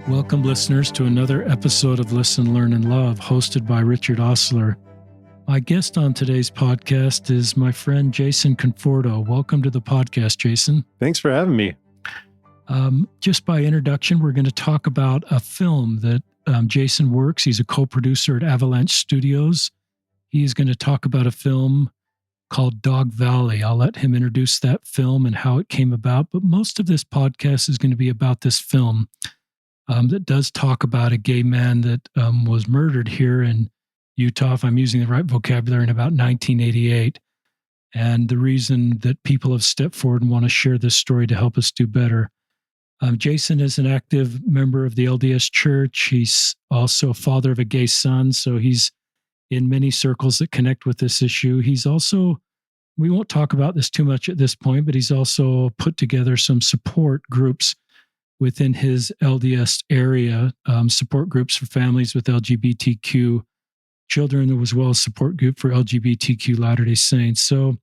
Welcome, listeners, to another episode of Listen, Learn, and Love, hosted by Richard Osler. My guest on today's podcast is my friend Jason Conforto. Welcome to the podcast, Jason. Thanks for having me. Just by introduction, we're going to talk about a film that Jason works. He's a co-producer at Avalanche Studios. He's going to talk about a film called Dog Valley. I'll let him introduce that film and how it came about, but most of this podcast is going to be about this film. That does talk about a gay man that was murdered here in Utah, if I'm using the right vocabulary, in about 1988. And the reason that people have stepped forward and want to share this story to help us do better. Jason is an active member of the LDS Church. He's also a father of a gay son, so he's in many circles that connect with this issue. He's also, we won't talk about this too much at this point, but he's also put together some support groups within his LDS area, support groups for families with LGBTQ children, as well as support group for LGBTQ Latter-day Saints. So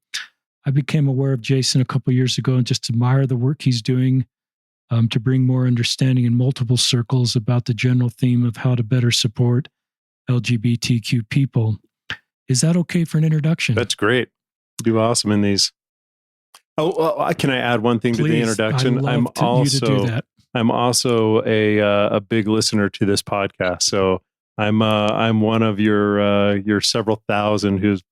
I became aware of Jason a couple of years ago and just admire the work he's doing to bring more understanding in multiple circles about the general theme of how to better support LGBTQ people. Is that okay for an introduction? That's great. You do awesome in these. Oh, well, can I add one thing to the introduction? I'd love you to do that. I'm also a big listener to this podcast, so I'm one of your several thousand who's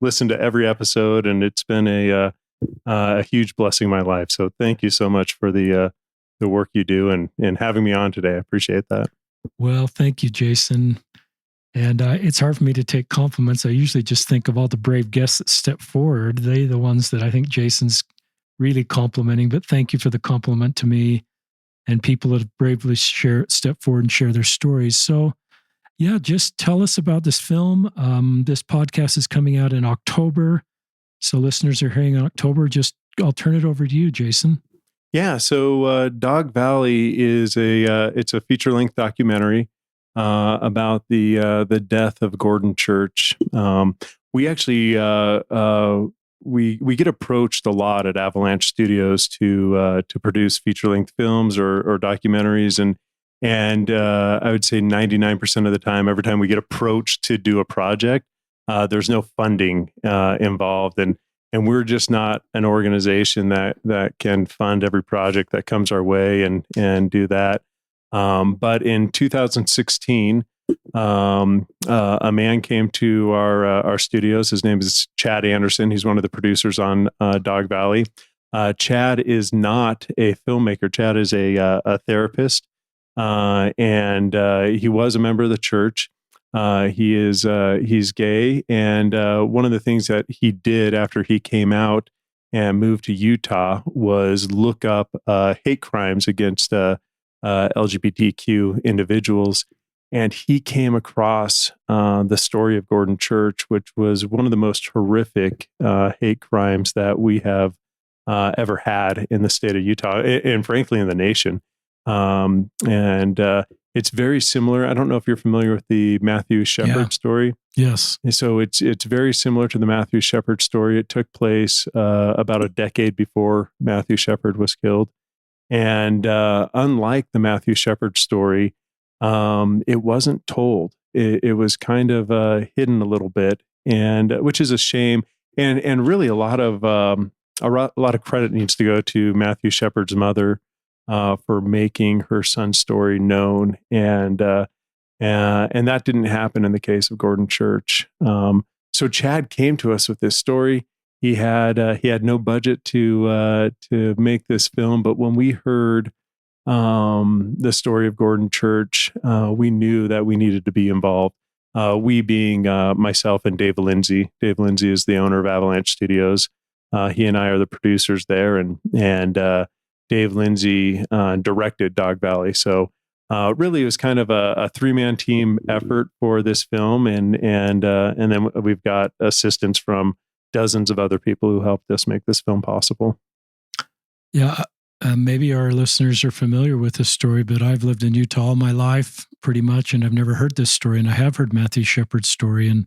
listened to every episode, and it's been a huge blessing in my life. So thank you so much for the work you do and having me on today. I appreciate that. Well, thank you, Jason. And it's hard for me to take compliments. I usually just think of all the brave guests that step forward. They're the ones that I think Jason's really complimenting. But thank you for the compliment to me and people that have bravely step forward and share their stories. So, yeah, just tell us about this film. This podcast is coming out in October. So listeners are hearing in October. I'll turn it over to you, Jason. Yeah, so Dog Valley is it's a feature-length documentary about the death of Gordon Church. We actually we get approached a lot at Avalanche Studios to produce feature-length films or documentaries, and I would say 99% of the time, every time we get approached to do a project, there's no funding involved, and we're just not an organization that can fund every project that comes our way and do that. But in 2016, a man came to our studios. His name is Chad Anderson. He's one of the producers on Dog Valley. Chad is not a filmmaker. Chad is a therapist, and he was a member of the church. He's gay, and one of the things that he did after he came out and moved to Utah was look up hate crimes against LGBTQ individuals. And he came across the story of Gordon Church, which was one of the most horrific hate crimes that we have ever had in the state of Utah, and frankly in the nation. It's very similar. I don't know if you're familiar with the Matthew Shepard story. Yes. So it's very similar to the Matthew Shepard story. It took place about a decade before Matthew Shepard was killed. And unlike the Matthew Shepard story, it wasn't told. It was kind of hidden a little bit, and which is a shame. And really, a lot of credit needs to go to Matthew Shepard's mother for making her son's story known, and that didn't happen in the case of Gordon Church. So Chad came to us with this story. He had no budget to make this film, but when we heard the story of Gordon Church, we knew that we needed to be involved. We being myself and Dave Lindsay. Dave Lindsay is the owner of Avalanche Studios. He and I are the producers there, and Dave Lindsay directed Dog Valley. So really, it was kind of a three-man team effort for this film, and then we've got assistance from dozens of other people who helped us make this film possible. Yeah. Maybe our listeners are familiar with this story, but I've lived in Utah all my life pretty much, and I've never heard this story. And I have heard Matthew Shepard's story, and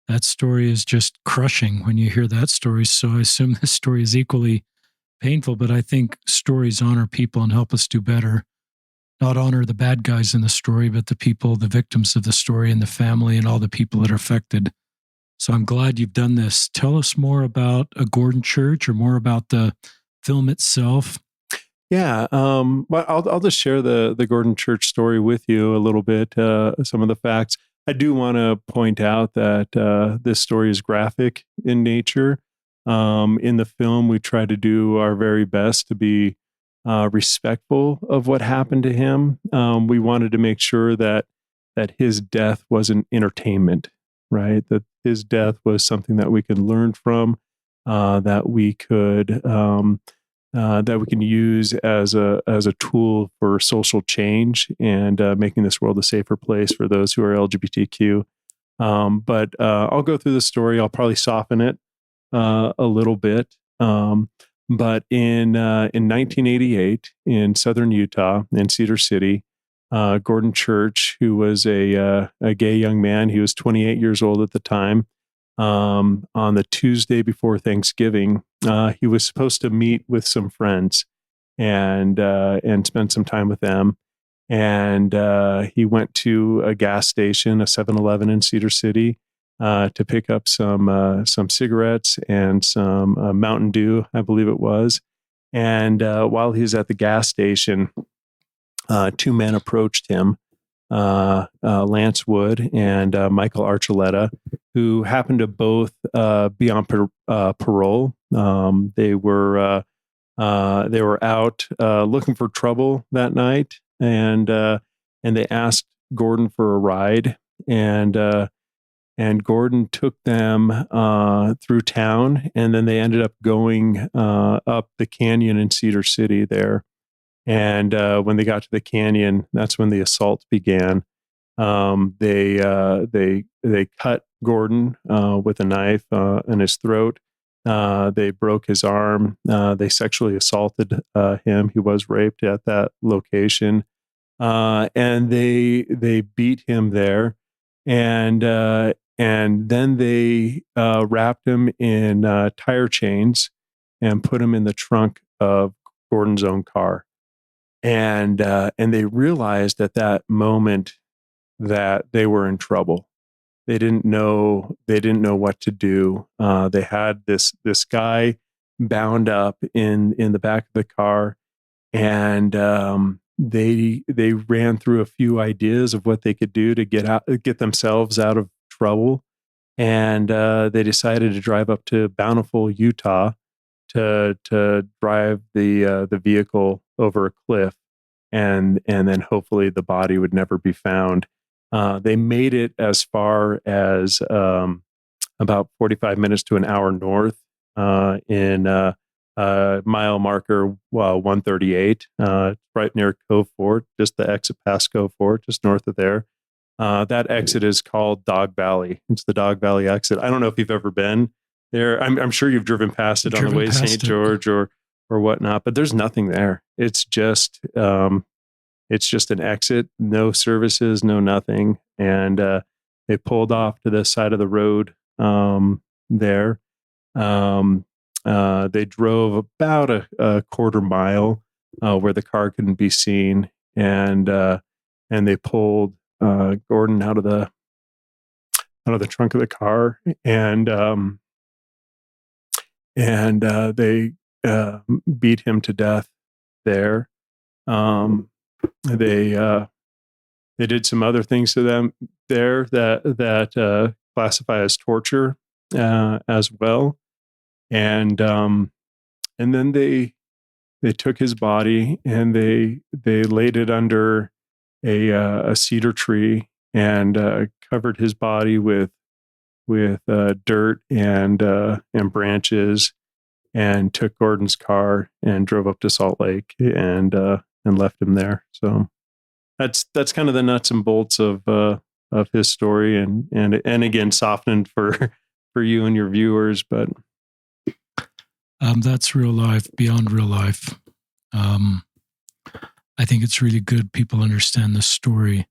that story is just crushing when you hear that story. So I assume this story is equally painful, but I think stories honor people and help us do better. not honor the bad guys in the story, but the people, the victims of the story, and the family, and all the people that are affected. So I'm glad you've done this. Tell us more about a Gordon Church, or more about the film itself. Yeah, well, I'll just share the Gordon Church story with you a little bit. Some of the facts. I do want to point out that this story is graphic in nature. In the film, we try to do our very best to be respectful of what happened to him. We wanted to make sure that his death wasn't entertainment, right? That his death was something that we could learn from, that we could. That we can use as a tool for social change and making this world a safer place for those who are LGBTQ. But I'll go through the story. I'll probably soften it a little bit. But in 1988, in southern Utah, in Cedar City, Gordon Church, who was a gay young man, he was 28 years old at the time. On the Tuesday before Thanksgiving, he was supposed to meet with some friends and spend some time with them. And he went to a gas station, a 7-Eleven in Cedar City, to pick up some cigarettes and some Mountain Dew, I believe it was. And while he was at the gas station, two men approached him, Lance Wood and Michael Archuleta, who happened to both be on parole. They were out looking for trouble that night, and they asked Gordon for a ride, and Gordon took them through town, and then they ended up going up the canyon in Cedar City there. And when they got to the canyon, that's when the assault began. They cut Gordon with a knife in his throat. They broke his arm. They sexually assaulted him. He was raped at that location, and they beat him there. And then they wrapped him in tire chains and put him in the trunk of Gordon's own car. And they realized at that moment that they were in trouble. They didn't know what to do. They had this guy bound up in the back of the car, and they ran through a few ideas of what they could do to get themselves out of trouble, and they decided to drive up to Bountiful, Utah, to drive the vehicle over a cliff, and then hopefully the body would never be found. They made it as far as about 45 minutes to an hour north in mile marker 138, right near Conforto, just the exit past Conforto, just north of there. That exit is called Dog Valley. It's the Dog Valley exit. I don't know if you've ever been there. I'm sure you've driven past it on the way to St. George or whatnot, but there's nothing there. It's just an exit, no services, no nothing. And they pulled off to the side of the road there. They drove about a quarter mile where the car couldn't be seen, and they pulled Gordon out of the trunk of the car, and they beat him to death there. They did some other things to them there that classify as torture as well, and then they took his body and they laid it under a cedar tree and covered his body with dirt and branches, and took Gordon's car and drove up to Salt Lake and left him there. So that's kind of the nuts and bolts of his story, and again softened for you and your viewers, but that's real life, beyond real life. I think it's really good people understand this story.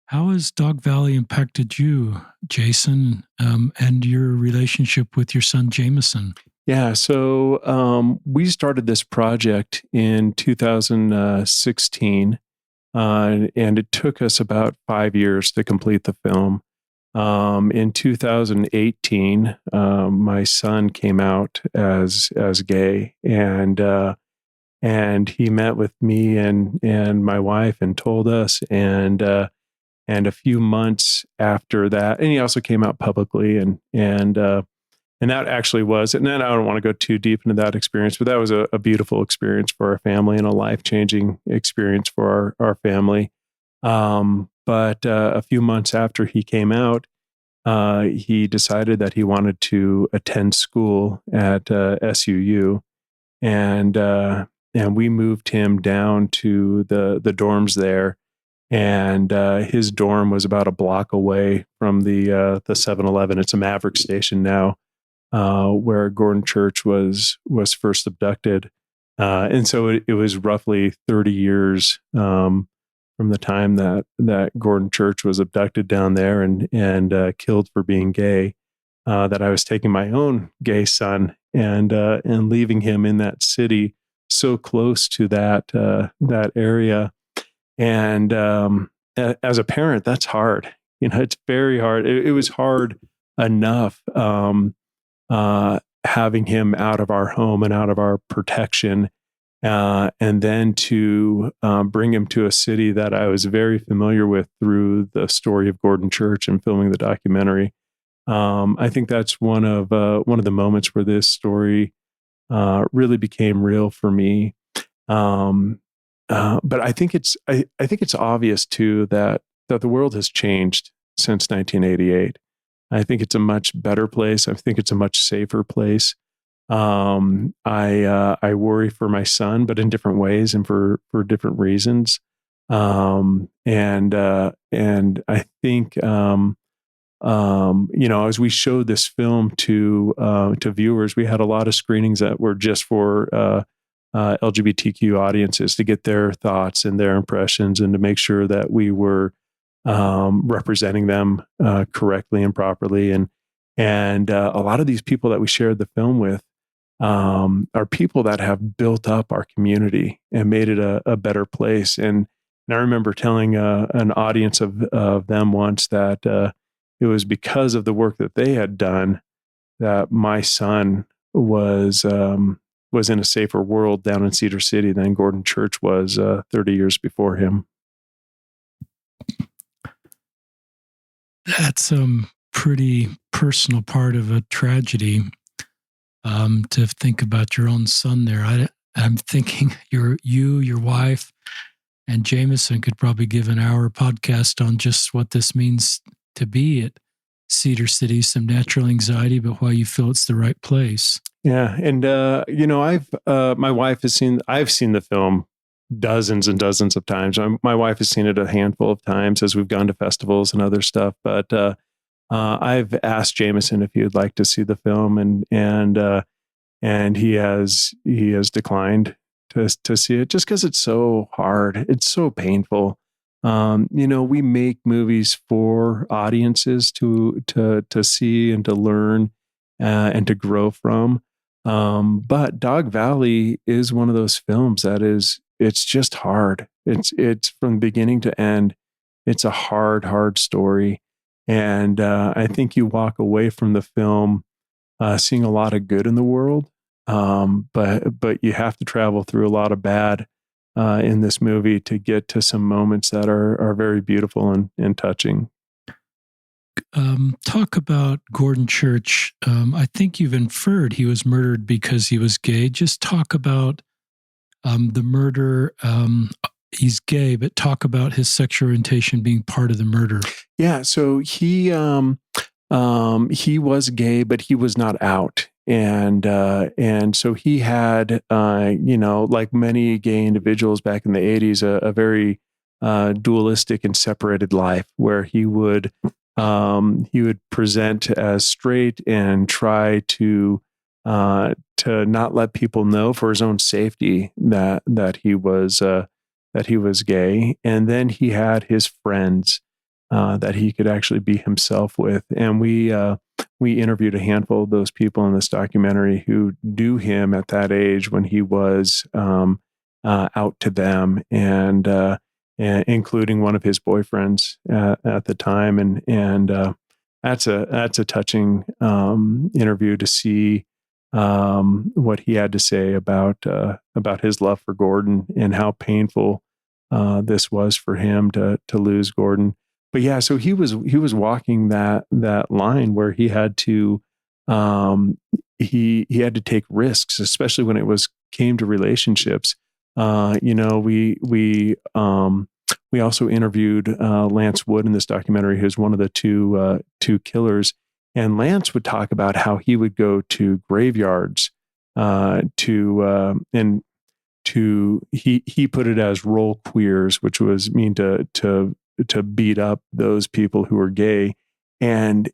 How has Dog Valley impacted you, Jason, and your relationship with your son, Jameson? Yeah, so we started this project in 2016. and it took us about 5 years to complete the film. In 2018, my son came out as gay, and he met with me and my wife and told us, and a few months after that, and he also came out publicly, and that actually was, and then I don't want to go too deep into that experience, but that was a beautiful experience for our family and a life-changing experience for our family. But a few months after he came out, he decided that he wanted to attend school at SUU, and we moved him down to the dorms there, and his dorm was about a block away from the 7-Eleven. It's a Maverick station now, where Gordon Church was first abducted, and so it was roughly 30 years from the time that Gordon Church was abducted down there and killed for being gay, that I was taking my own gay son and leaving him in that city, so close to that area. And as a parent, that's hard. It's very hard. It was hard enough having him out of our home and out of our protection, and then to bring him to a city that I was very familiar with through the story of Gordon Church and filming the documentary. I think that's one of the moments where this story really became real for me. But I think it's obvious too that the world has changed since 1988. I think it's a much better place. I think it's a much safer place. I worry for my son, but in different ways and for different reasons. And I think as we showed this film to viewers, we had a lot of screenings that were just for LGBTQ audiences to get their thoughts and their impressions, and to make sure that we were representing them correctly and properly. And a lot of these people that we shared the film with are people that have built up our community and made it a better place. And I remember telling an audience of them once that it was because of the work that they had done that my son was in a safer world down in Cedar City than Gordon Church was 30 years before him. That's a pretty personal part of a tragedy, to think about your own son there. I'm thinking your wife, and Jameson could probably give an hour podcast on just what this means to be at Cedar City, some natural anxiety, but why you feel it's the right place. Yeah. And, my wife I've seen the film dozens and dozens of times. My wife has seen it a handful of times as we've gone to festivals and other stuff. But I've asked Jameson if he would like to see the film, and he has declined to see it just because it's so hard. It's so painful. We make movies for audiences to see and to learn and to grow from. But Dog Valley is one of those films that it's just hard. It's from beginning to end. It's a hard story. And I think you walk away from the film seeing a lot of good in the world. But you have to travel through a lot of bad in this movie to get to some moments that are very beautiful and touching. Talk about Gordon Church. I think you've inferred he was murdered because he was gay. Just talk about the murder. He's gay, but talk about his sexual orientation being part of the murder. Yeah, so he was gay, but he was not out. And so he had, like many gay individuals back in the 80s, a very dualistic and separated life, where he would present as straight and try to not let people know, for his own safety, that he was gay. And then he had his friends that he could actually be himself with, and we interviewed a handful of those people in this documentary who knew him at that age when he was out to them, and including one of his boyfriends at the time. And that's a touching interview to see what he had to say about his love for Gordon and how painful this was for him to lose Gordon. But yeah, so he was walking that line where he had to he had to take risks, especially when it came to relationships. We also interviewed Lance Wood in this documentary, who's one of the two killers. And Lance would talk about how he would go to graveyards he put it as roll queers, which was mean to beat up those people who were gay, and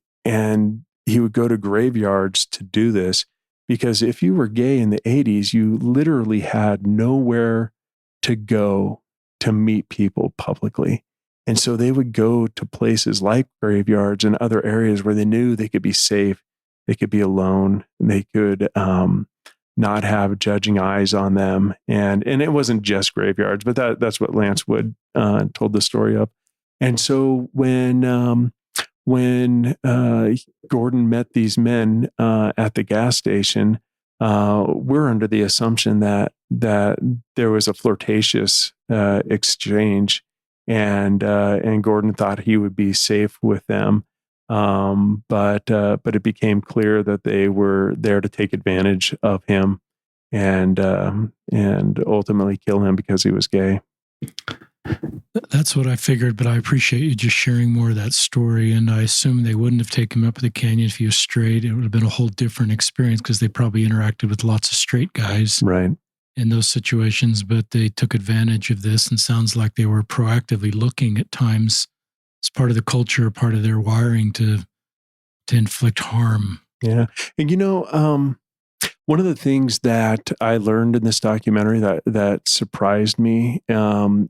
he would go to graveyards to do this, because if you were gay in the 80s, you literally had nowhere to go to meet people publicly. And so they would go to places like graveyards and other areas where they knew they could be safe, they could be alone, and they could not have judging eyes on them. And it wasn't just graveyards, but that's what Lance Wood told the story of. And so when Gordon met these men at the gas station, we're under the assumption that there was a flirtatious exchange, and Gordon thought he would be safe with them, but it became clear that they were there to take advantage of him and ultimately kill him because he was gay. That's what I figured, but I appreciate you just sharing more of that story. And I assume they wouldn't have taken him up the canyon if he was straight. It would have been a whole different experience because they probably interacted with lots of straight guys, right, in those situations. But they took advantage of this, and sounds like they were proactively looking at times. It's part of the culture, part of their wiring to inflict harm. Yeah, and one of the things that I learned in this documentary that surprised me, and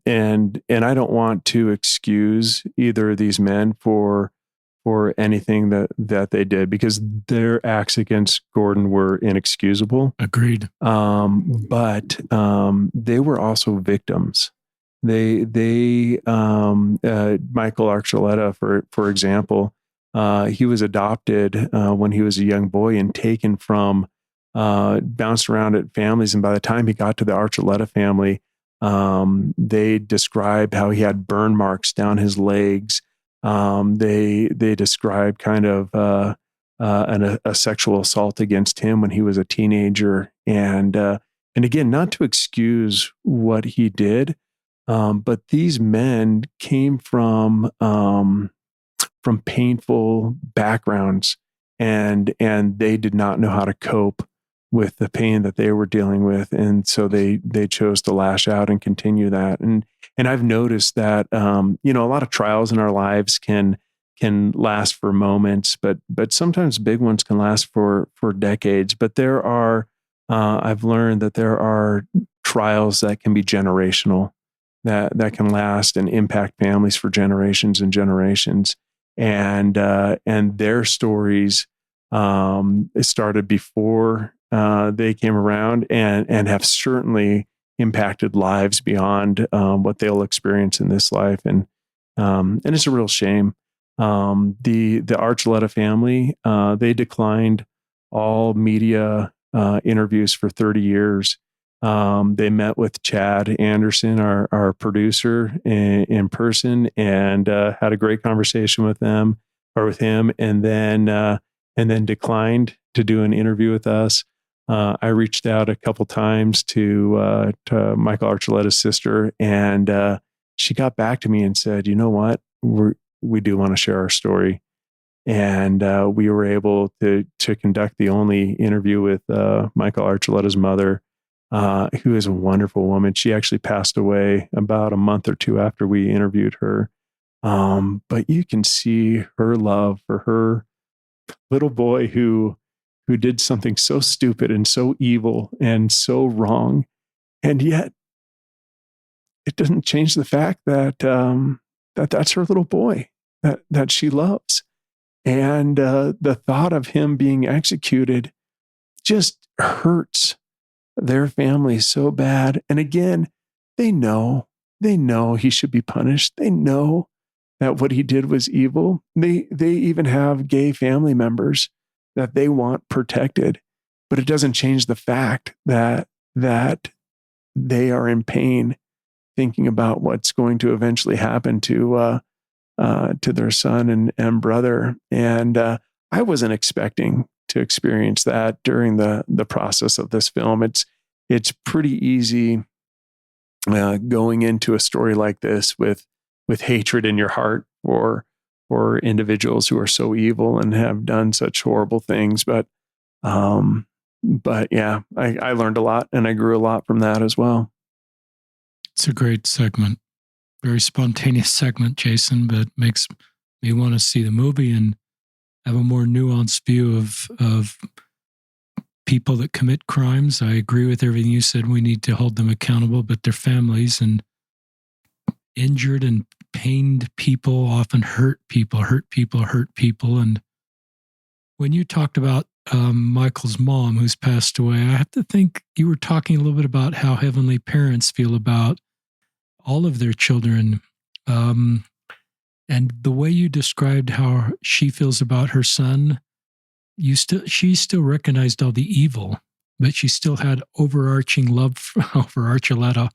I don't want to excuse either of these men for anything that they did, because their acts against Gordon were inexcusable. Agreed. But they were also victims. Michael Archuleta, for example, he was adopted when he was a young boy and taken from. Bounced around at families, and by the time he got to the Archuleta family, they described how he had burn marks down his legs. They described kind of a sexual assault against him when he was a teenager, and again, not to excuse what he did, but these men came from painful backgrounds, and they did not know how to cope with the pain that they were dealing with. And so they chose to lash out and continue that. And I've noticed that, a lot of trials in our lives can last for moments, but sometimes big ones can last for decades. But I've learned that there are trials that can be generational, that can last and impact families for generations and generations. And their stories, it started before they came around, and have certainly impacted lives beyond what they'll experience in this life, and it's a real shame. The Archuleta family, they declined all media interviews for 30 years. They met with Chad Anderson, our producer, in person, and had a great conversation with him, and then declined to do an interview with us. I reached out a couple times to Michael Archuleta's sister, and she got back to me and said, "You know what? We do want to share our story." And we were able to conduct the only interview with Michael Archuleta's mother, who is a wonderful woman. She actually passed away about a month or two after we interviewed her. But you can see her love for her little boy who did something so stupid and so evil and so wrong. And yet it doesn't change the fact that that's her little boy that she loves. And the thought of him being executed just hurts their family so bad. And again, they know They know he should be punished. They know that what he did was evil. They even have gay family members that they want protected, but it doesn't change the fact that they are in pain thinking about what's going to eventually happen to their son and brother. And I wasn't expecting to experience that during the process of this film. It's pretty easy going into a story like this with hatred in your heart for individuals who are so evil and have done such horrible things. But yeah, I learned a lot and I grew a lot from that as well. It's a great segment. Very spontaneous segment, Jason, but makes me want to see the movie and have a more nuanced view of people that commit crimes. I agree with everything you said. We need to hold them accountable, but their families and injured and pained people often hurt people. And when you talked about Michael's mom who's passed away, I have to think you were talking a little bit about how heavenly parents feel about all of their children. And the way you described how she feels about her son, she still recognized all the evil, but she still had overarching love over Archuleta,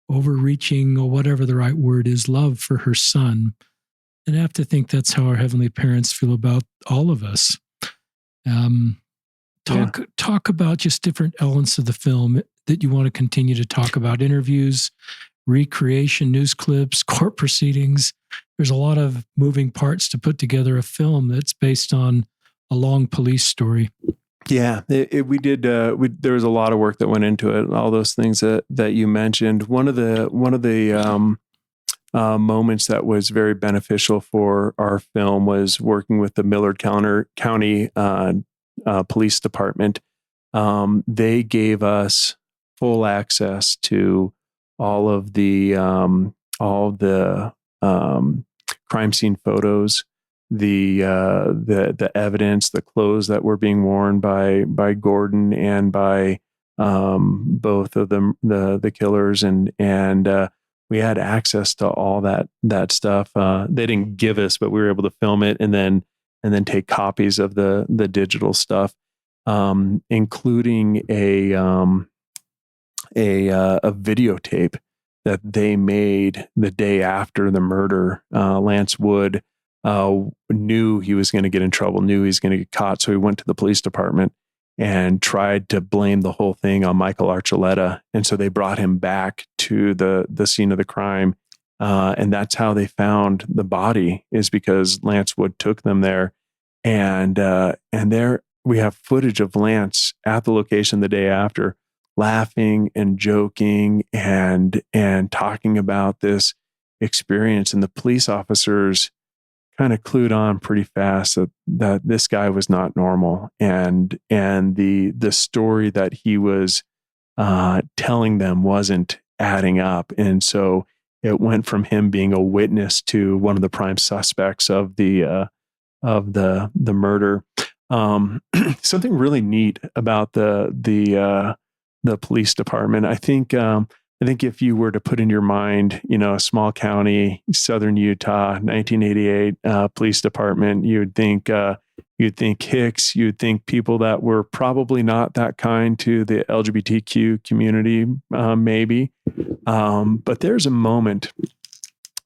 overreaching, or whatever the right word is, love for her son. And I have to think that's how our heavenly parents feel about all of us. Talk about just different elements of the film that you want to continue to talk about. Interviews, recreation, news clips, court proceedings. There's a lot of moving parts to put together a film that's based on a long police story. Yeah, we did. There was a lot of work that went into it. All those things that you mentioned. One of the moments that was very beneficial for our film was working with the Millard County Police Department. They gave us full access to all the crime scene photos, the evidence, the clothes that were being worn by Gordon and by both of them, the killers, and we had access to all that stuff. They didn't give us, but we were able to film it and then take copies of the digital stuff, including a videotape that they made the day after the murder. Lance Wood knew he was going to get in trouble, knew he was going to get caught. So he went to the police department and tried to blame the whole thing on Michael Archuleta. And so they brought him back to the scene of the crime. And that's how they found the body, is because Lance Wood took them there. And there we have footage of Lance at the location the day after, laughing and joking and talking about this experience. And the police officers kind of clued on pretty fast that this guy was not normal, and the story that he was telling them wasn't adding up. And so it went from him being a witness to one of the prime suspects of the murder. Something really neat about the police department. I think if you were to put in your mind, a small county, southern Utah, 1988 police department, you'd think Hicks, you'd think people that were probably not that kind to the LGBTQ community, maybe. But there's a moment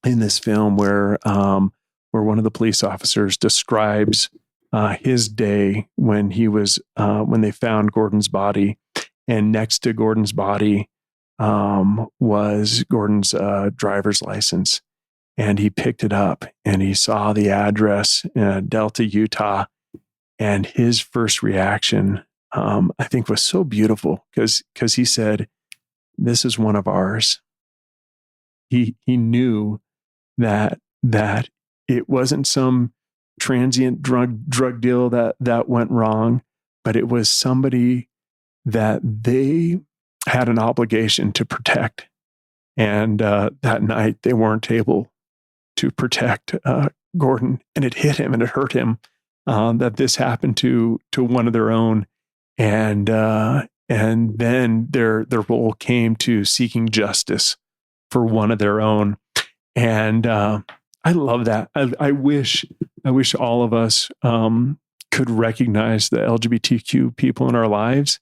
in this film where one of the police officers describes his day when they found Gordon's body. And next to Gordon's body was Gordon's driver's license. And he picked it up and he saw the address, Delta, Utah. And his first reaction, I think, was so beautiful because he said, "This is one of ours." He knew that it wasn't some transient drug deal that went wrong, but it was somebody that they had an obligation to protect. And that night they weren't able to protect Gordon, and it hit him and it hurt him that this happened to one of their own. And then their role came to seeking justice for one of their own. And I love that. I wish all of us could recognize the LGBTQ people in our lives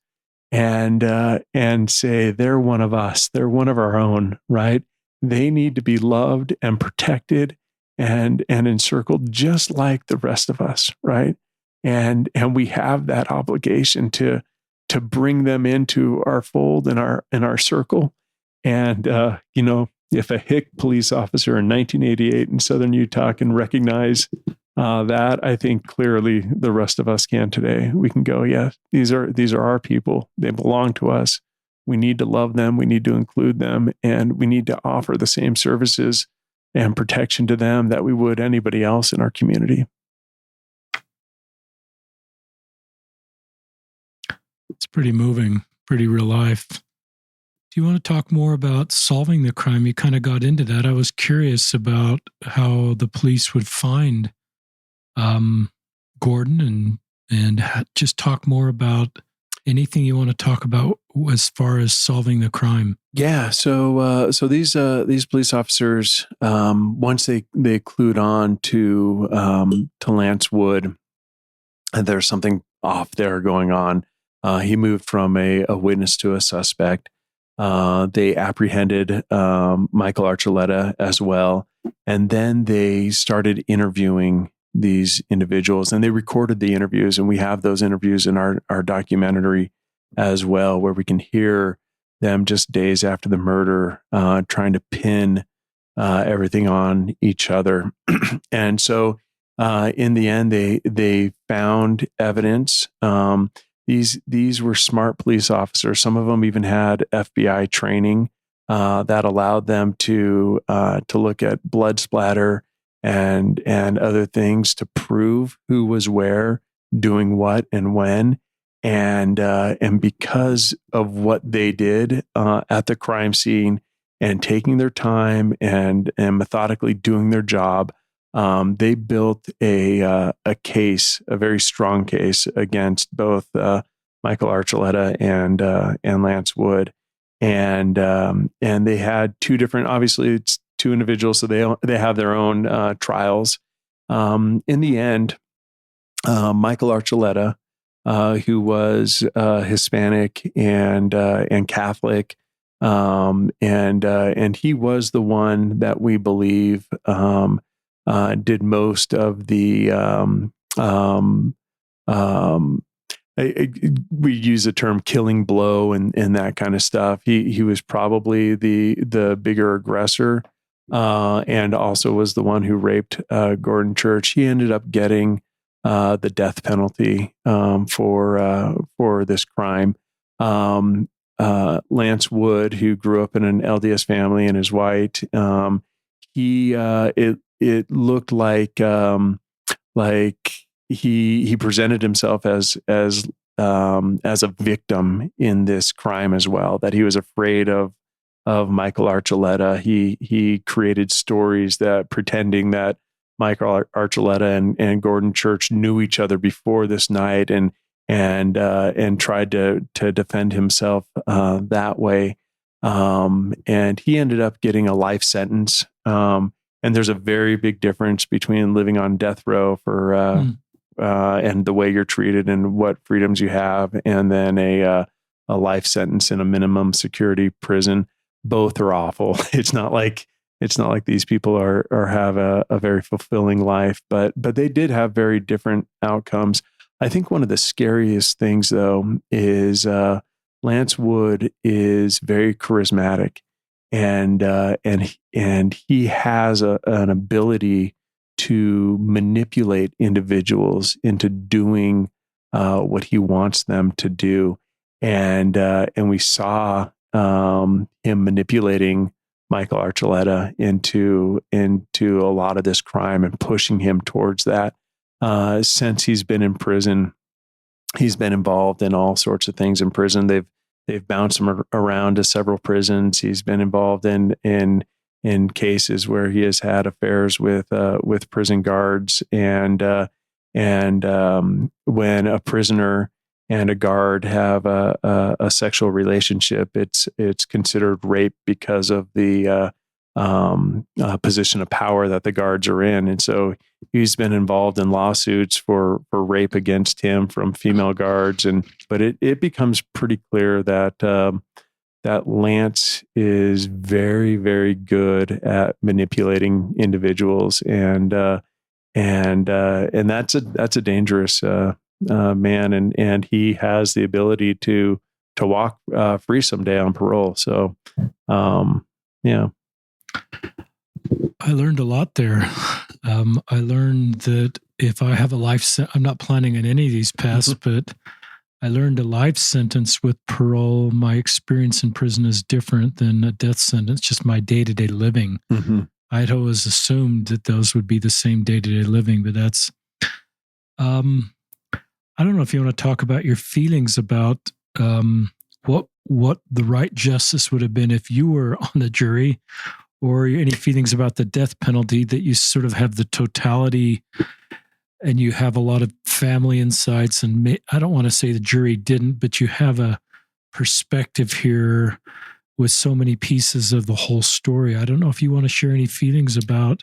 and say they're one of us. They're one of our own, right? They need to be loved and protected and encircled just like the rest of us, right? And we have that obligation to bring them into our fold and our circle. And if a Hick police officer in 1988 in Southern Utah can recognize that, I think clearly the rest of us can today. We can go, yeah, these are our people. They belong to us. We need to love them. We need to include them, and we need to offer the same services and protection to them that we would anybody else in our community. It's pretty moving, pretty real life. Do you want to talk more about solving the crime? You kind of got into that. I was curious about how the police would find Gordon and just talk more about anything you want to talk about as far as solving the crime. Yeah. So these police officers, once they clued on to Lance Wood, and there's something off there going on. He moved from a witness to a suspect. They apprehended Michael Archuleta as well, and then they started interviewing these individuals, and they recorded the interviews, and we have those interviews in our documentary as well, where we can hear them just days after the murder trying to pin everything on each other. And so in the end, they found evidence. These were smart police officers. Some of them even had FBI training that allowed them to look at blood splatter and other things to prove who was where, doing what, and when. And because of what they did at the crime scene and taking their time and methodically doing their job, they built a case, a very strong case against both Michael Archuleta and Lance Wood, and they had two different. Obviously, it's two individuals, so they have their own trials. In the end, Michael Archuleta, who was Hispanic and Catholic, and he was the one that we believe did most of the we use the term killing blow and that kind of stuff. He was probably the bigger aggressor, and also was the one who raped Gordon Church. He ended up getting the death penalty for this crime. Lance Wood, who grew up in an LDS family and is white, it looked like he presented himself as a victim in this crime as well. That he was afraid of Michael Archuleta. He created stories that pretending that Michael Archuleta and Gordon Church knew each other before this night, and tried to defend himself that way. And he ended up getting a life sentence. And there's a very big difference between living on death row for and the way you're treated and what freedoms you have, and then a life sentence in a minimum security prison. Both are awful. It's not like these people are have a very fulfilling life, but they did have very different outcomes. I think one of the scariest things, though, is Lance Wood is very charismatic, and he has an ability to manipulate individuals into doing what he wants them to do, and we saw him manipulating Michael Archuleta into a lot of this crime and pushing him towards that. Since he's been in prison, he's been involved in all sorts of things in prison. They've bounced him around to several prisons. He's been involved in cases where he has had affairs with prison guards, and when a prisoner and a guard have a sexual relationship, it's considered rape because of the position of power that the guards are in. And so he's been involved in lawsuits for rape against him from female guards. But it becomes pretty clear that that Lance is very, very good at manipulating individuals, and that's a dangerous man, and he has the ability to walk free someday on parole. So, yeah. I learned a lot there. I learned that if I have a life I'm not planning on any of these paths, but I learned a life sentence with parole. My experience in prison is different than a death sentence, just my day-to-day living. I'd always assumed that those would be the same day-to-day living, but that's, I don't know if you want to talk about your feelings about what the right justice would have been if you were on the jury, or any feelings about the death penalty, that you sort of have the totality and you have a lot of family insights. And I don't want to say the jury didn't, but you have a perspective here with so many pieces of the whole story. I don't know if you want to share any feelings about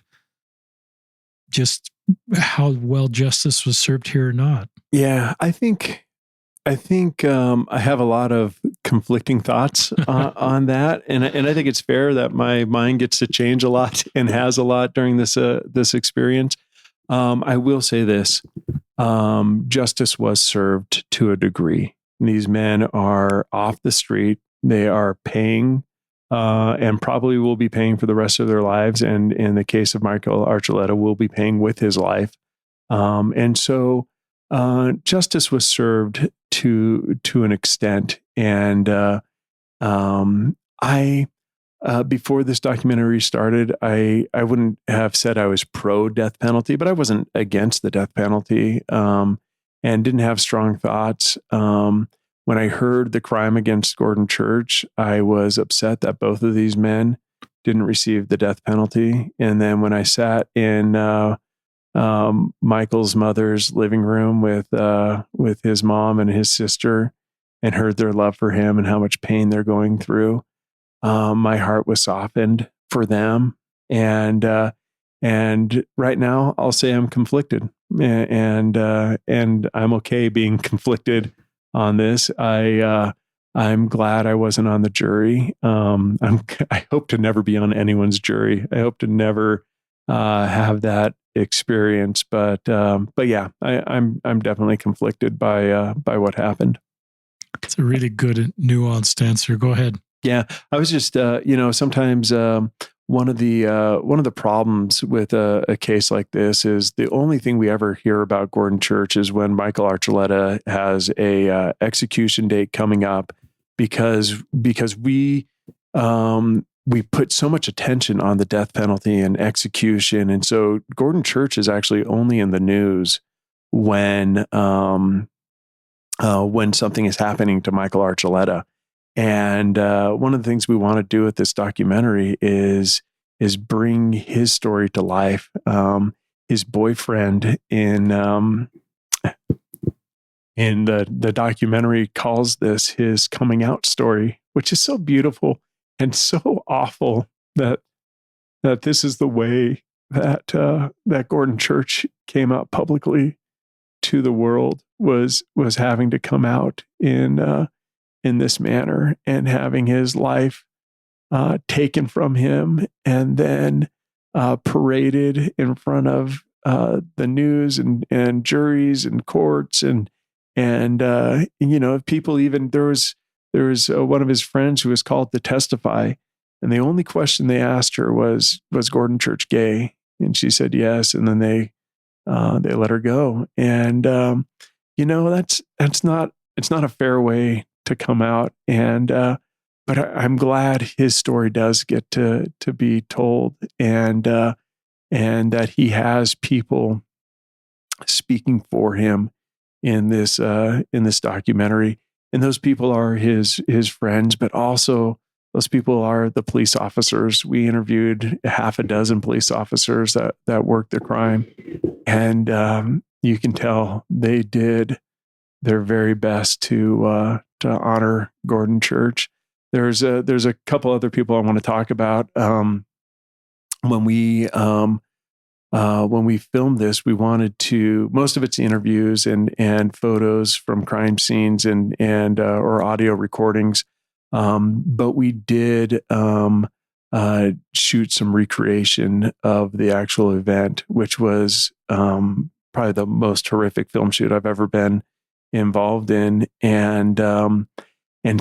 just how well justice was served here or not. Yeah, I think I have a lot of conflicting thoughts on that, and I think it's fair that my mind gets to change a lot and has a lot during this experience. I will say this: justice was served to a degree. These men are off the street; they are paying, and probably will be paying for the rest of their lives. And in the case of Michael Archuleta, will be paying with his life, and so. Justice was served to an extent, and I before this documentary started, I wouldn't have said I was pro death penalty, but I wasn't against the death penalty, and didn't have strong thoughts. When I heard the crime against Gordon Church, I was upset that both of these men didn't receive the death penalty, and then when I sat in Michael's mother's living room with his mom and his sister, and heard their love for him and how much pain they're going through, my heart was softened for them. And right now, I'll say I'm conflicted, and I'm okay being conflicted on this. I'm glad I wasn't on the jury. I hope to never be on anyone's jury. I hope to never have that experience, but yeah, I'm definitely conflicted by what happened. It's a really good nuanced answer. Go ahead. Yeah, I was just sometimes one of the problems with a case like this is the only thing we ever hear about Gordon Church is when Michael Archuleta has a execution date coming up, because we put so much attention on the death penalty and execution. And so Gordon Church is actually only in the news when something is happening to Michael Archuleta. And one of the things we want to do with this documentary is bring his story to life. His boyfriend in the documentary calls this his coming out story, which is so beautiful and so awful that this is the way that Gordon Church came out publicly to the world, was having to come out in this manner and having his life taken from him, and then paraded in front of the news and juries and courts and people. Even there was one of his friends who was called to testify, and the only question they asked her was Gordon Church gay? And she said yes, and then they let her go. And that's not a fair way to come out. And but I'm glad his story does get to be told, and that he has people speaking for him in this documentary. And those people are his friends, but also those people are the police officers. We interviewed half a dozen police officers that worked the crime, and you can tell they did their very best to honor Gordon Church. There's a couple other people I want to talk about. when we filmed this, we wanted to, most of it's interviews and photos from crime scenes and or audio recordings. But we did shoot some recreation of the actual event, which was probably the most horrific film shoot I've ever been involved in. And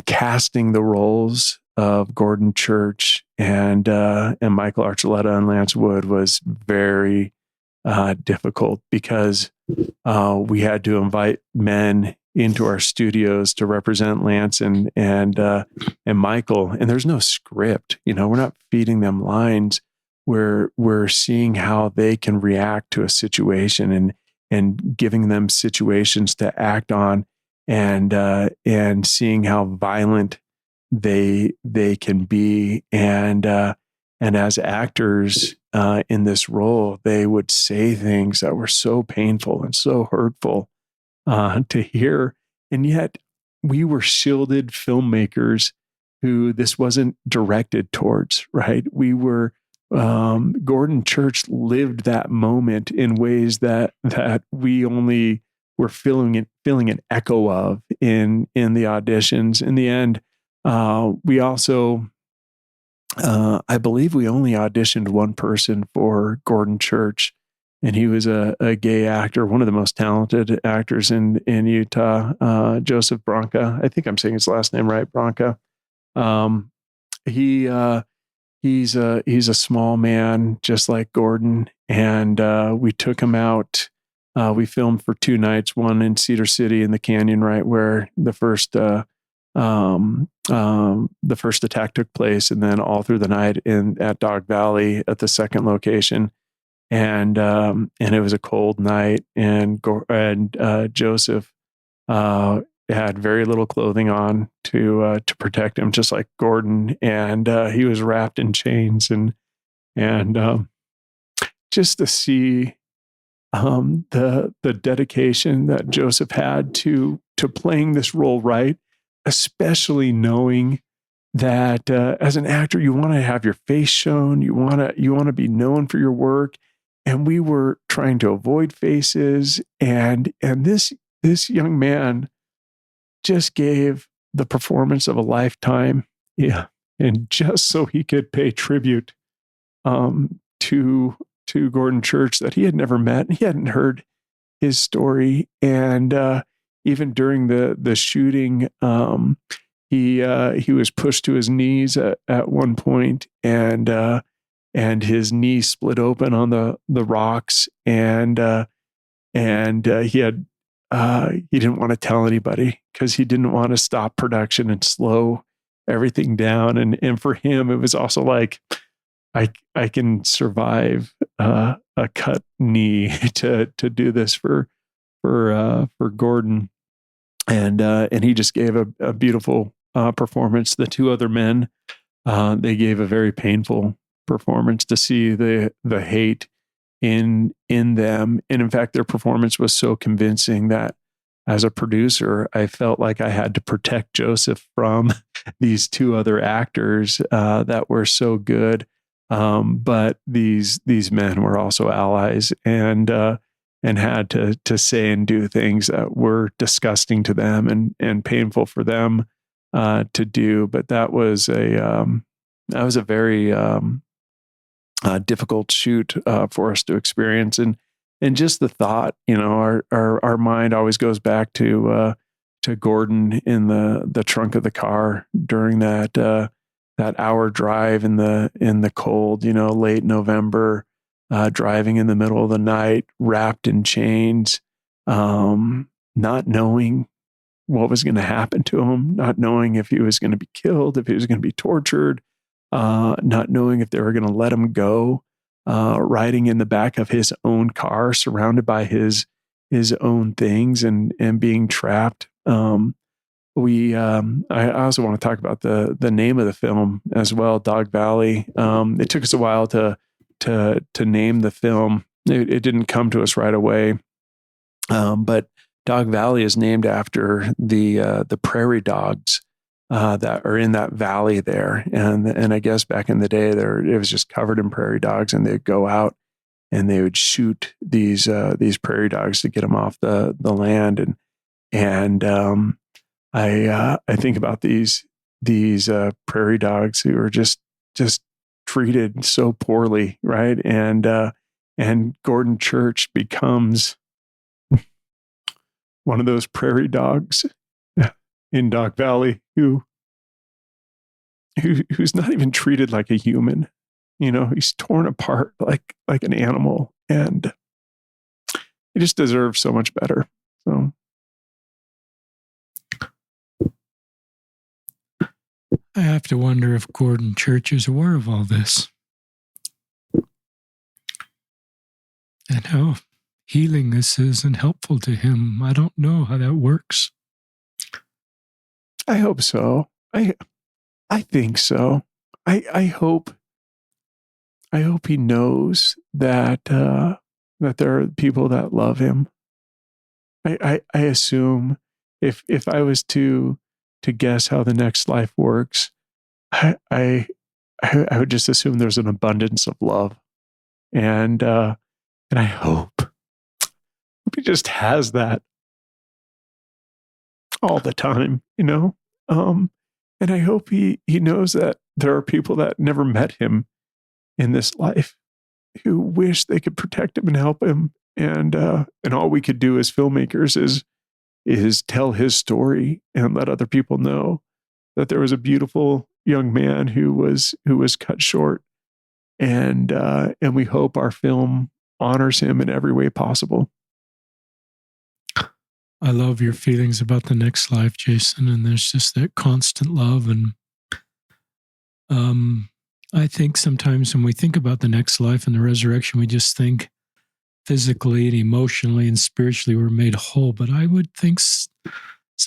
casting the roles of Gordon Church and Michael Archuleta and Lance Wood was very difficult because we had to invite men into our studios to represent Lance and Michael, and there's no script. We're not feeding them lines. We're seeing how they can react to a situation and giving them situations to act on, and seeing how violent they can be, and as actors in this role, they would say things that were so painful and so hurtful to hear, and yet we were shielded filmmakers who this wasn't directed towards. Right? We were Gordon Church lived that moment in ways that we only were feeling an echo of in the auditions. In the end, we also, I believe, we only auditioned one person for Gordon Church, and he was a gay actor, one of the most talented actors in Utah, Joseph Bronca. I think I'm saying his last name right, Bronca. He's a small man, just like Gordon, and we took him out. We filmed for 2 nights, one in Cedar City in the canyon, right where the first attack took place, and then all through the night at Dog Valley at the second location. And it was a cold night, and Joseph had very little clothing on to protect him, just like Gordon, and he was wrapped in chains, and just to see the dedication that Joseph had to playing this role right, especially knowing that as an actor, you want to have your face shown, you want to be known for your work, and we were trying to avoid faces, and this young man just gave the performance of a lifetime, yeah, and just so he could pay tribute to Gordon Church that he had never met. He hadn't heard his story, and even during the shooting, he was pushed to his knees at one point, and his knee split open on the rocks, and he didn't want to tell anybody because he didn't want to stop production and slow everything down, and for him it was also like, I can survive a cut knee to do this for Gordon, and he just gave a beautiful performance. The 2 other men, they gave a very painful performance. To see the hate in them, and in fact, their performance was so convincing that as a producer, I felt like I had to protect Joseph from these 2 other actors that were so good. But these men were also allies, and had to say and do things that were disgusting to them and painful for them to do. But that was a very difficult shoot for us to experience, and just the thought, our mind always goes back to Gordon in the trunk of the car during that hour drive in the cold, late November, driving in the middle of the night, wrapped in chains, not knowing what was going to happen to him, not knowing if he was going to be killed, if he was going to be tortured, not knowing if they were going to let him go, riding in the back of his own car, surrounded by his own things, and being trapped. I also want to talk about the name of the film as well, Dog Valley. It took us a while to name the film. It didn't come to us right away, but Dog Valley is named after the prairie dogs that are in that valley there. And I guess back in the day, it was just covered in prairie dogs, and they'd go out and they would shoot these prairie dogs to get them off the land. And I think about these prairie dogs who are just treated so poorly, right? And Gordon Church becomes one of those prairie dogs in Dog Valley who's not even treated like a human. He's torn apart like an animal, and he just deserves so much better. So I have to wonder if Gordon Church is aware of all this and how healing this is and helpful to him. I don't know how that works. I hope so. I think so. I hope he knows that there are people that love him. I assume if I was to guess how the next life works, I would just assume there's an abundance of love, and I hope he just has that all the time, and I hope he knows that there are people that never met him in this life who wish they could protect him and help him, and all we could do as filmmakers is tell his story and let other people know that there was a beautiful young man who was cut short, and we hope our film honors him in every way possible. I love your feelings about the next life, Jason, and there's just that constant love. And I think sometimes when we think about the next life and the resurrection, we just think physically and emotionally and spiritually we're made whole. But I would think some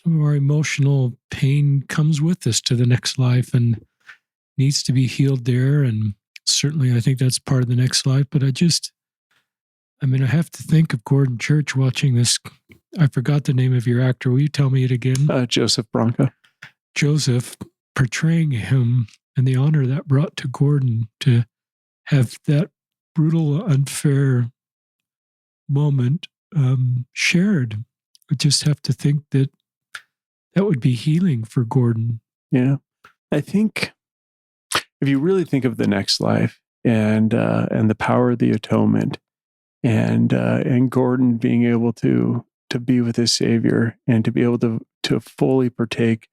of our emotional pain comes with us to the next life and needs to be healed there. And certainly I think that's part of the next life. But I have to think of Gordon Church watching this. I forgot the name of your actor. Will you tell me it again? Joseph Branca. Joseph, portraying him and the honor that brought to Gordon to have that brutal, unfair moment shared. I just have to think that would be healing for Gordon. Yeah. I think if you really think of the next life and the power of the atonement, and Gordon being able to be with his Savior and to be able to fully partake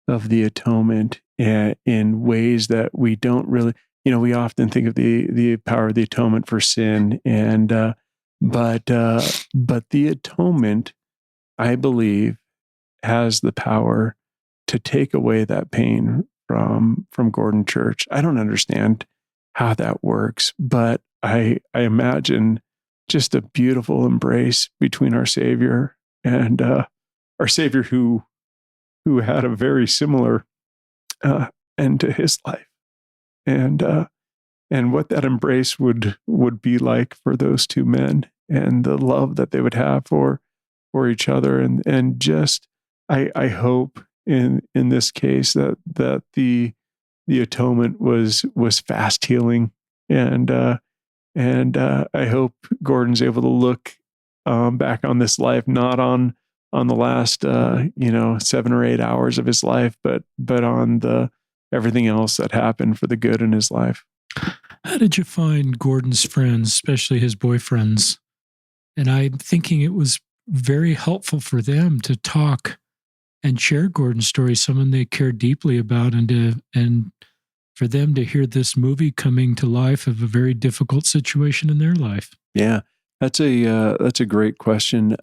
of the atonement in ways that we don't really, we often think of the power of the atonement for sin, but the atonement, I believe, has the power to take away that pain from Gordon Church. I don't understand how that works, but I imagine just a beautiful embrace between our Savior and our Savior who had a very similar end to his life, and what that embrace would be like for those two men, and the love that they would have for each other, and just I hope in this case that the atonement was fast healing, and I hope Gordon's able to look back on this life, not on the last 7 or 8 hours of his life, but on everything else that happened for the good in his life. How did you find Gordon's friends, especially his boyfriends? And I'm thinking it was very helpful for them to talk and share Gordon's story, someone they care deeply about, and for them to hear this movie coming to life of a very difficult situation in their life. Yeah, that's a great question.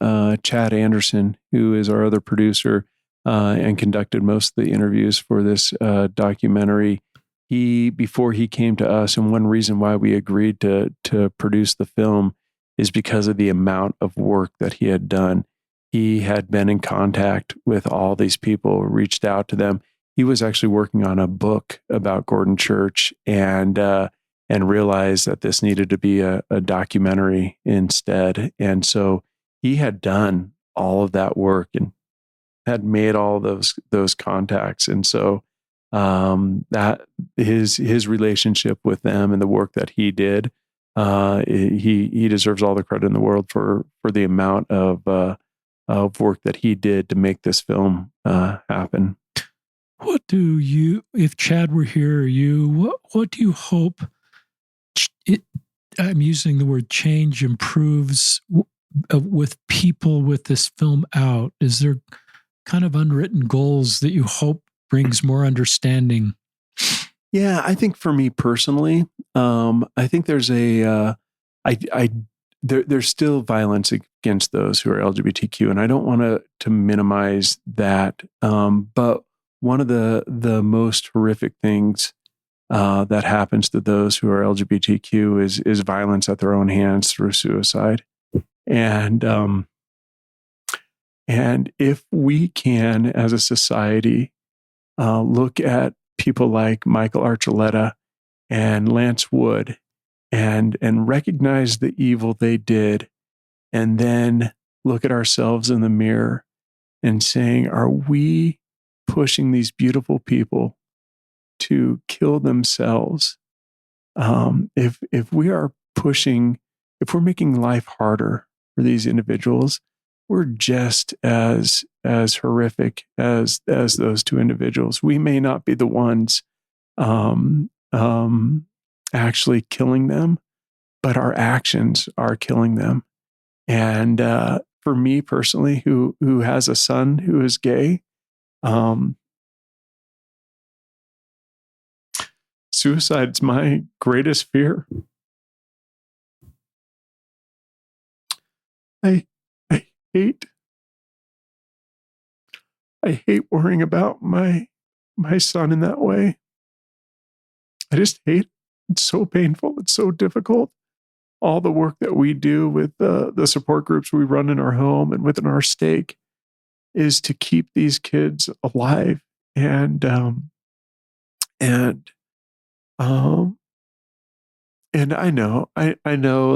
Chad Anderson, who is our other producer and conducted most of the interviews for this documentary, before he came to us, and one reason why we agreed to produce the film is because of the amount of work that he had done. He had been in contact with all these people, reached out to them. He was actually working on a book about Gordon Church, and realized that this needed to be a documentary instead. And so he had done all of that work, and had made all those contacts, and so that his relationship with them and the work that he did, he deserves all the credit in the world for the amount of work that he did to make this film happen. What do you, if Chad were here, or you, what do you hope I'm using the word change improves with people with this film out? Is there kind of unwritten goals that you hope brings more understanding? Yeah, I think for me personally, I think there's there's still violence against those who are LGBTQ, and I don't want to minimize that. But one of the most horrific things that happens to those who are LGBTQ is violence at their own hands through suicide. And if we can, as a society, look at people like Michael Archuleta and Lance Wood and recognize the evil they did, and then look at ourselves in the mirror and saying, are we pushing these beautiful people to kill themselves? If we are pushing, if we're making life harder for these individuals, we're just as horrific as those two individuals. We may not be the ones actually killing them, but our actions are killing them. And for me personally, who has a son who is gay, suicide's my greatest fear. I hate worrying about my son in that way. I just hate it. It's so painful. It's so difficult. All the work that we do with the support groups we run in our home and within our stake is to keep these kids alive. And I know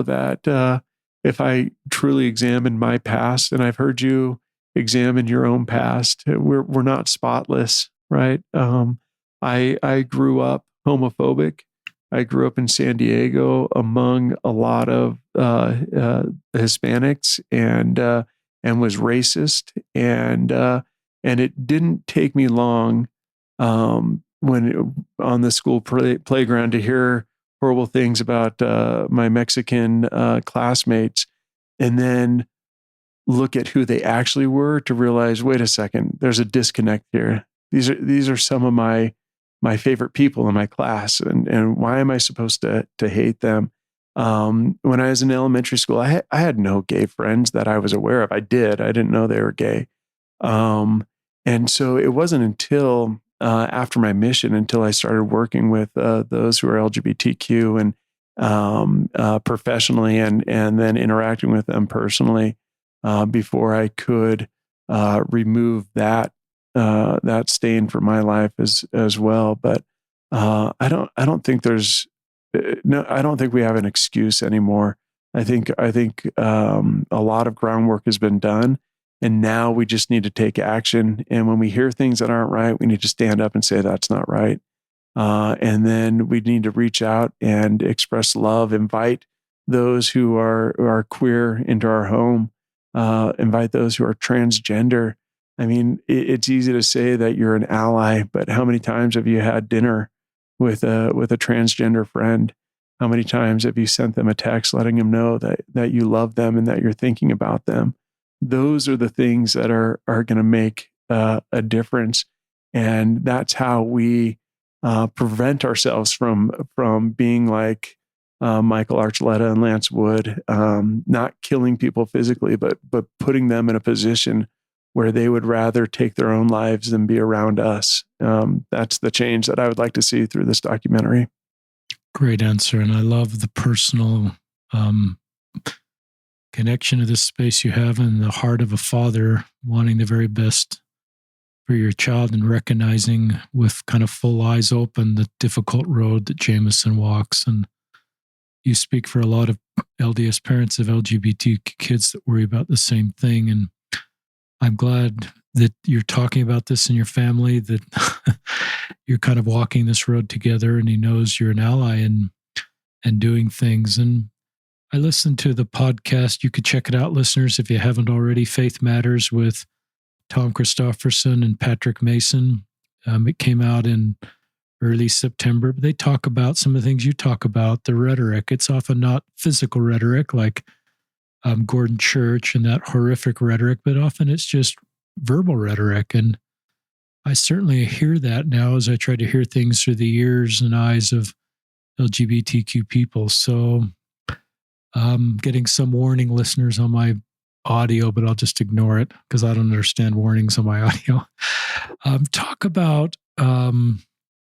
that if I truly examine my past, and I've heard you examine your own past, we're not spotless, right? I grew up homophobic. I grew up in San Diego among a lot of Hispanics, and was racist, and it didn't take me long on the school playground to hear horrible things about my Mexican classmates, and then look at who they actually were to realize, wait a second, there's a disconnect here. These are some of my favorite people in my class, and why am I supposed to hate them? When I was in elementary school, I had no gay friends that I was aware of. I didn't know they were gay. And so it wasn't until after my mission, until I started working with those who are LGBTQ and professionally, and then interacting with them personally, before I could remove that stain from my life as well. But I don't think there's I don't think we have an excuse anymore. I think a lot of groundwork has been done, and now we just need to take action. And when we hear things that aren't right, we need to stand up and say that's not right. And then we need to reach out and express love, invite those who are queer into our home, invite those who are transgender. I mean, it's easy to say that you're an ally, but how many times have you had dinner with a transgender friend? How many times have you sent them a text letting them know that you love them and that you're thinking about them? Those are the things that are going to make a difference, and that's how we prevent ourselves from being like Michael Archuleta and Lance Wood, not killing people physically, but putting them in a position where they would rather take their own lives than be around us. That's the change that I would like to see through this documentary. Great answer. And I love the personal connection to this space you have in the heart of a father wanting the very best for your child and recognizing with kind of full eyes open the difficult road that Jameson walks. And you speak for a lot of LDS parents of LGBT kids that worry about the same thing. And I'm glad that you're talking about this in your family, that you're kind of walking this road together, and he knows you're an ally and doing things. And I listened to the podcast. You could check it out, listeners, if you haven't already. Faith Matters with Tom Christofferson and Patrick Mason. It came out in early September. But they talk about some of the things you talk about, the rhetoric. It's often not physical rhetoric like Gordon Church and that horrific rhetoric, but often it's just verbal rhetoric. And I certainly hear that now as I try to hear things through the ears and eyes of LGBTQ people. So I'm getting some warning, listeners, on my audio, but I'll just ignore it because I don't understand warnings on my audio. Talk about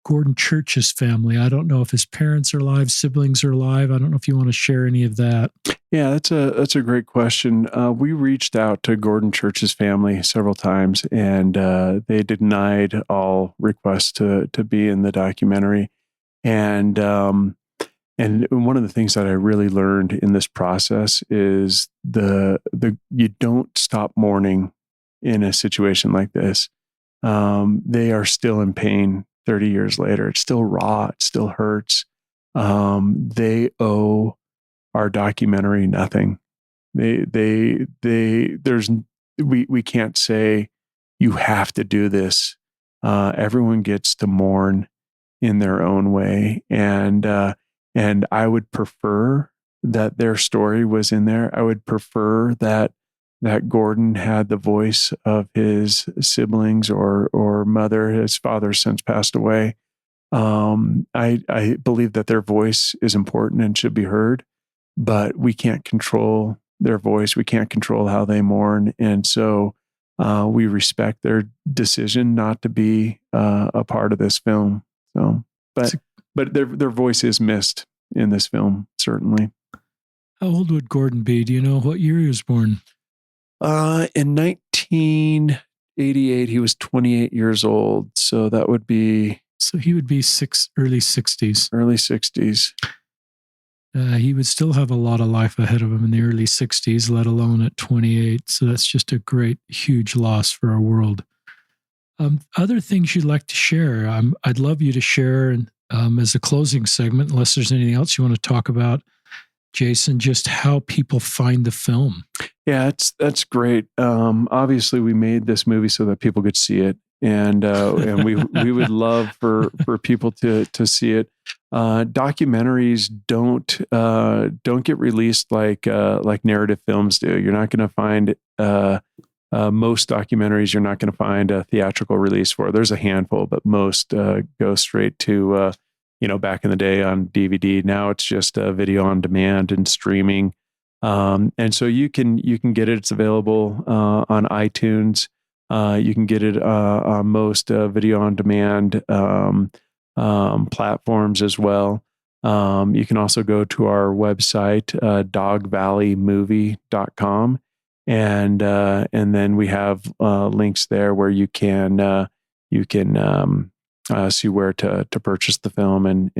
Gordon Church's family. I don't know if his parents are alive, siblings are alive. I don't know if you want to share any of that. Yeah, that's a great question. We reached out to Gordon Church's family several times, and they denied all requests to be in the documentary. And one of the things that I really learned in this process is the you don't stop mourning in a situation like this. They are still in pain 30 years later. It's still raw. It still hurts. They owe our documentary nothing. We can't say you have to do this. Everyone gets to mourn in their own way. And I would prefer that their story was in there. I would prefer that Gordon had the voice of his siblings or mother. His father since passed away. I believe that their voice is important and should be heard, but we can't control their voice. We can't control how they mourn. And so we respect their decision not to be a part of this film. So, but their voice is missed in this film, certainly. How old would Gordon be? Do you know what year he was born? In 1988, he was 28 years old. So that would be... So he would be early 60s. Early 60s. He would still have a lot of life ahead of him in the early 60s, let alone at 28. So that's just a great, huge loss for our world. Other things you'd like to share? I'd love you to share as a closing segment, unless there's anything else you want to talk about, Jason, just how people find the film. Yeah, that's great. Obviously, we made this movie so that people could see it, and we would love for people to see it. Documentaries don't get released like narrative films do. You're not going to find most documentaries. You're not going to find a theatrical release for. There's a handful, but most go straight to back in the day on DVD. Now it's just video on demand and streaming. And so you can get it. It's available on iTunes. You can get it on most video on demand platforms as well. You can also go to our website, dogvalleymovie.com, and then we have links there where you can see where to purchase the film and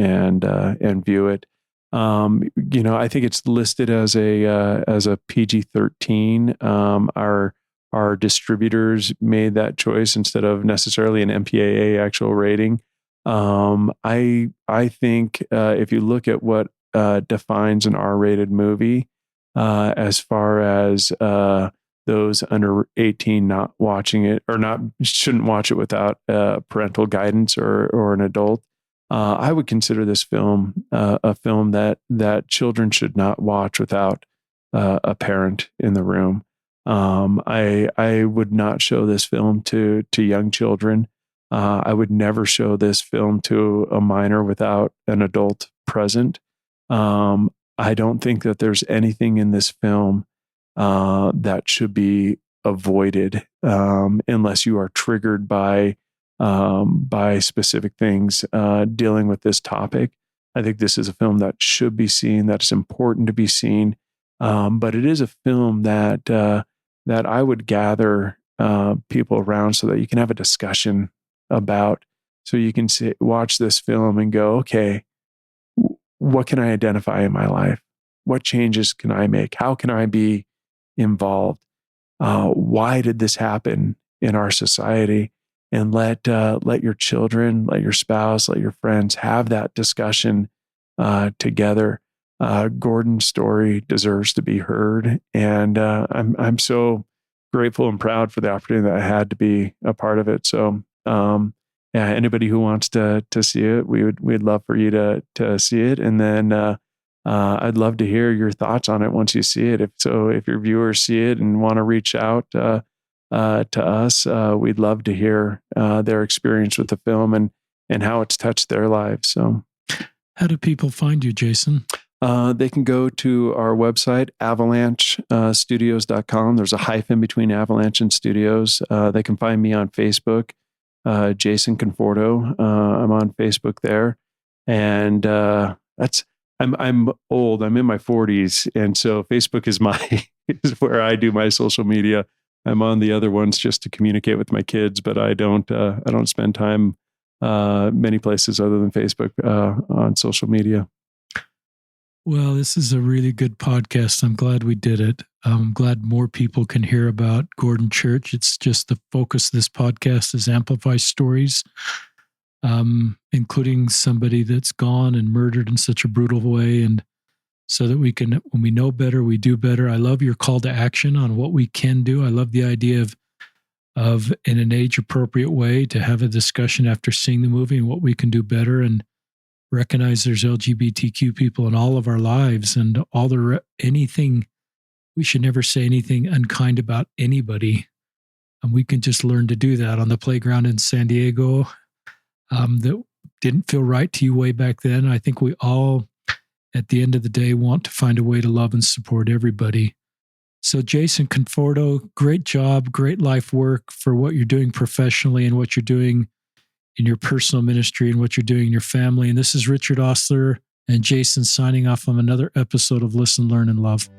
view it. I think it's listed as a PG-13. Our distributors made that choice instead of necessarily an MPAA actual rating. I think if you look at what defines an R-rated movie, as far as those under 18 not watching it or shouldn't watch it without parental guidance or an adult, I would consider this film a film that children should not watch without a parent in the room. I would not show this film to young children. I would never show this film to a minor without an adult present. I don't think that there's anything in this film that should be avoided unless you are triggered by specific things dealing with this topic. I think this is a film that should be seen, that is important to be seen. But it is a film that I would gather people around so that you can have a discussion about, so you can watch this film and go, okay, what can I identify in my life? What changes can I make? How can I be involved? why did this happen in our society? And let your children, let your spouse, let your friends have that discussion together. Gordon's story deserves to be heard, and I'm so grateful and proud for the opportunity that I had to be a part of it. So, yeah, anybody who wants to see it, we'd love for you to see it, and then I'd love to hear your thoughts on it once you see it. If your viewers see it and want to reach out to us, we'd love to hear their experience with the film and how it's touched their lives. So, how do people find you, Jason? They can go to our website, avalanchestudios.com. There's a hyphen between Avalanche and Studios. They can find me on Facebook, Jason Conforto. I'm on Facebook there, and I'm old. I'm in my 40s, and so Facebook is is where I do my social media. I'm on the other ones just to communicate with my kids, but I don't spend time many places other than Facebook on social media. Well, this is a really good podcast. I'm glad we did it. I'm glad more people can hear about Gordon Church. It's just the focus of this podcast is amplify stories, including somebody that's gone and murdered in such a brutal way. And so that we can, when we know better, we do better. I love your call to action on what we can do. I love the idea of in an age appropriate way to have a discussion after seeing the movie and what we can do better, and recognize there's LGBTQ people in all of our lives, and anything, we should never say anything unkind about anybody. And we can just learn to do that on the playground in San Diego. That didn't feel right to you way back then. I think we all, at the end of the day, want to find a way to love and support everybody. So Jason Conforto, great job, great life work for what you're doing professionally and what you're doing in your personal ministry and what you're doing in your family. And this is Richard Ostler and Jason signing off on another episode of Listen, Learn, and Love.